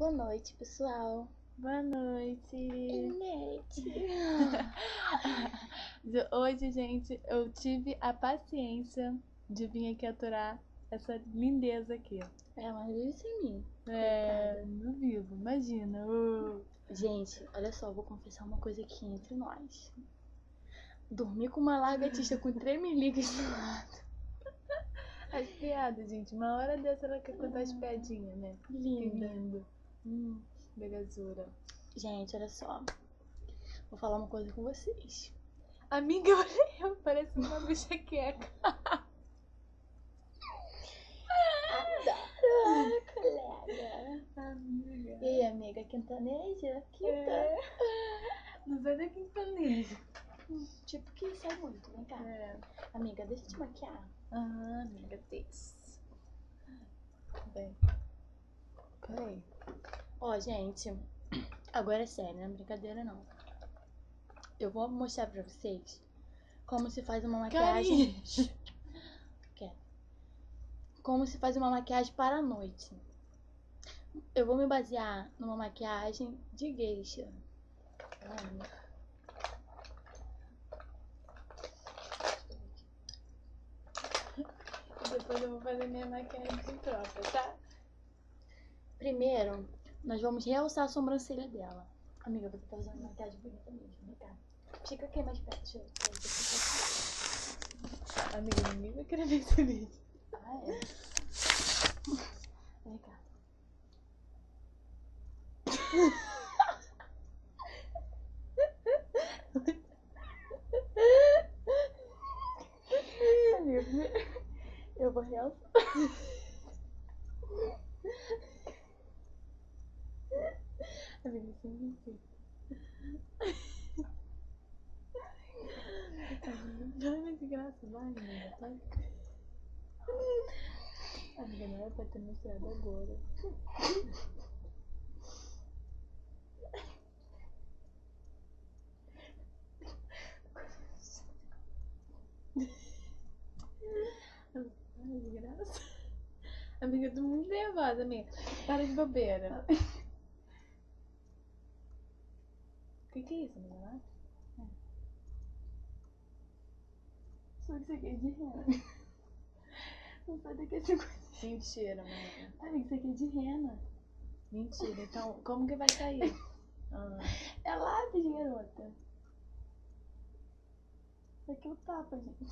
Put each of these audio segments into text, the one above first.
Boa noite, pessoal. Boa noite. Boa Hoje, gente, eu tive a paciência de vir aqui aturar essa lindeza aqui. Mas vive sem mim. É, no vivo, imagina. Gente, olha só, eu vou confessar uma coisa aqui entre nós. Dormi com uma lagartixa com tremeliques do lado. As piadas, gente. Uma hora dessa ela quer contar as piadinhas, né? Linda. Que lindo. Belezura. Gente, olha só. Vou falar uma coisa com vocês. Amiga, olha eu, parece uma bicha queca. Adoro, colega. Amiga. E aí, amiga, quintaneja? Quinta. Não sai da quintaneja. Tipo que sai muito, vem cá. Amiga, deixa eu te maquiar. Amiga, deixa. Bem. Peraí. Ó, gente, agora é sério, não é brincadeira não. Eu vou mostrar pra vocês como se faz uma maquiagem. Como se faz uma maquiagem para a noite. Eu vou me basear numa maquiagem de geisha. E depois eu vou fazer minha maquiagem de tropa, tá? Primeiro, nós vamos realçar a sobrancelha dela. Amiga, você tá usando maquiagem bonita mesmo, vem cá. Fica aqui mais perto, deixa eu ver. Amiga, ninguém vai querer ver esse vídeo. É? Vem cá. Amiga, eu vou realçar. Amiga, sem mentir. Vai, de graça, vai, amiga, vai. Amiga, não era pra ter mostrado agora. Ai, de graça. Amiga, eu tô muito nervosa, amiga. Para de bobeira. O que é isso, amiga? Só que isso aqui é de rena. Não sai daqui esse coisa. Mentira, mãe. Amiga, isso aqui é de rena. Mentira, então como que vai sair? É lápis, garota. Isso aqui é o tapa, gente.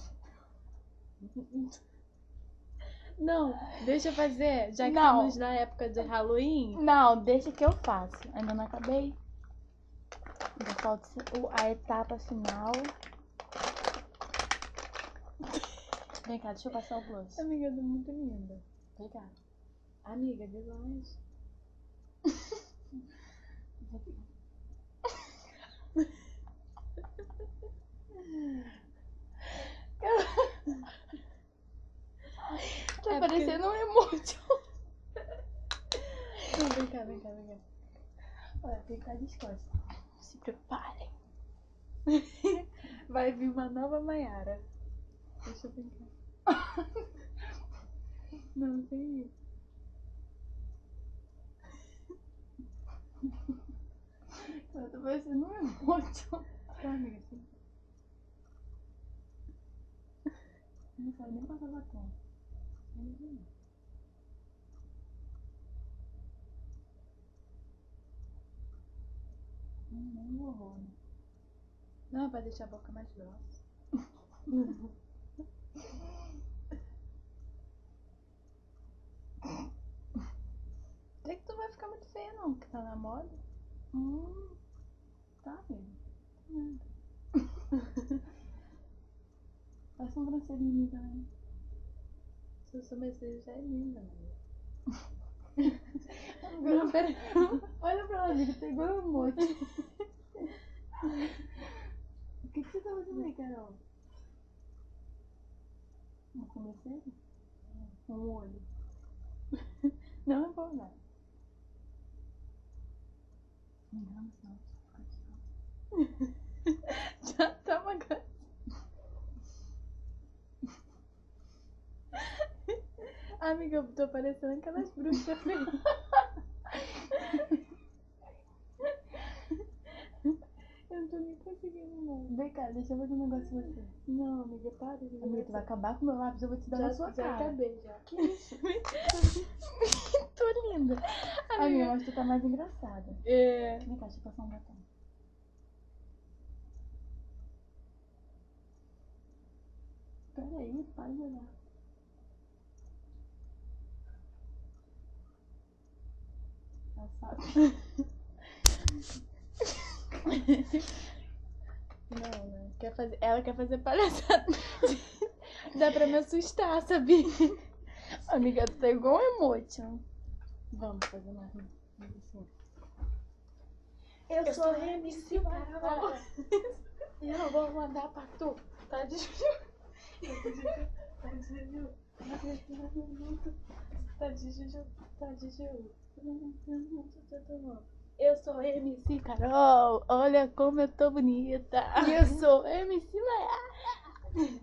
Não, deixa eu fazer, já que Não. estamos na época de Halloween. Não, deixa que eu faço. Ainda não acabei. Ainda falta a etapa final. Vem cá, deixa eu passar o blush. Amiga, eu tô muito linda. Vem cá. Amiga, de longe. Tá É parecendo um emoji. Não, vem cá, vem cá, vem cá. Olha, tem que estar descanso. Se preparem. Vai vir uma nova Maiara. Deixa eu brincar. Não, tem isso. Eu tô parecendo um emoji. Tá, amiga, sim. Não sabe nem passar batom. Nem horror, né? Não, vai deixar a boca mais grossa. Até que tu vai ficar muito feia não, que tá na moda. Tá, amiga. A sobrancelha em mim também. Sua sobrancelha já é linda, amiga. Não, pera. Olha pra lá, amiga, tá igual um emoji. O que você tá fazendo aí, Carol? Uma sobrancelha? Um olho. Não é bom, não. Não, não. Já tá uma graça. Amiga, eu tô parecendo aquelas bruxas feias. Vem cá, deixa eu fazer um negócio com você. Não, amiga, para. Amiga, tu vai acabar com o meu lápis, eu vou te dar na sua Já cara. acabei, já. Que isso? Tô linda. Amiga, mas tu tá mais engraçada. É. Vem cá, deixa eu passar um batom. Peraí, para de olhar. Ela sabe. Não. Ela quer fazer palhaçada. Dá pra me assustar, sabia? Amiga, tu tá igual um emotion. Vamos fazer mais assim. Eu sou MC Carol. E eu vou mandar pra tu. Tá de juju. Tá de juju. Eu sou MC Carol. Olha como eu tô bonita. E eu sou MC Maiara.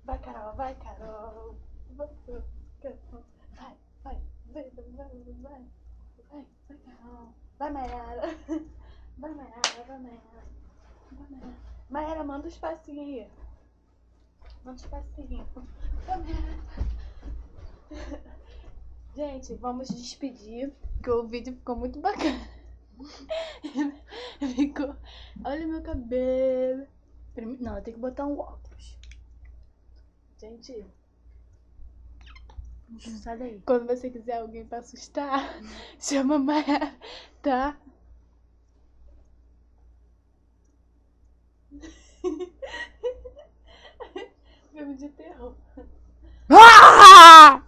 Vai, Carol, vai, Carol. Vai, Carol. Vai, Carol. Vai, Maiara. Vai, Maiara. Maiara, manda os passinhos aí. Manda os passinhos. Vai, Maiara. Gente, vamos despedir, porque o vídeo ficou muito bacana. Ficou. Olha meu cabelo. Não, eu tenho que botar um óculos. Gente, Sai daí. quando você quiser alguém pra assustar, chama a Maiara, tá? Filme de terror. Ah!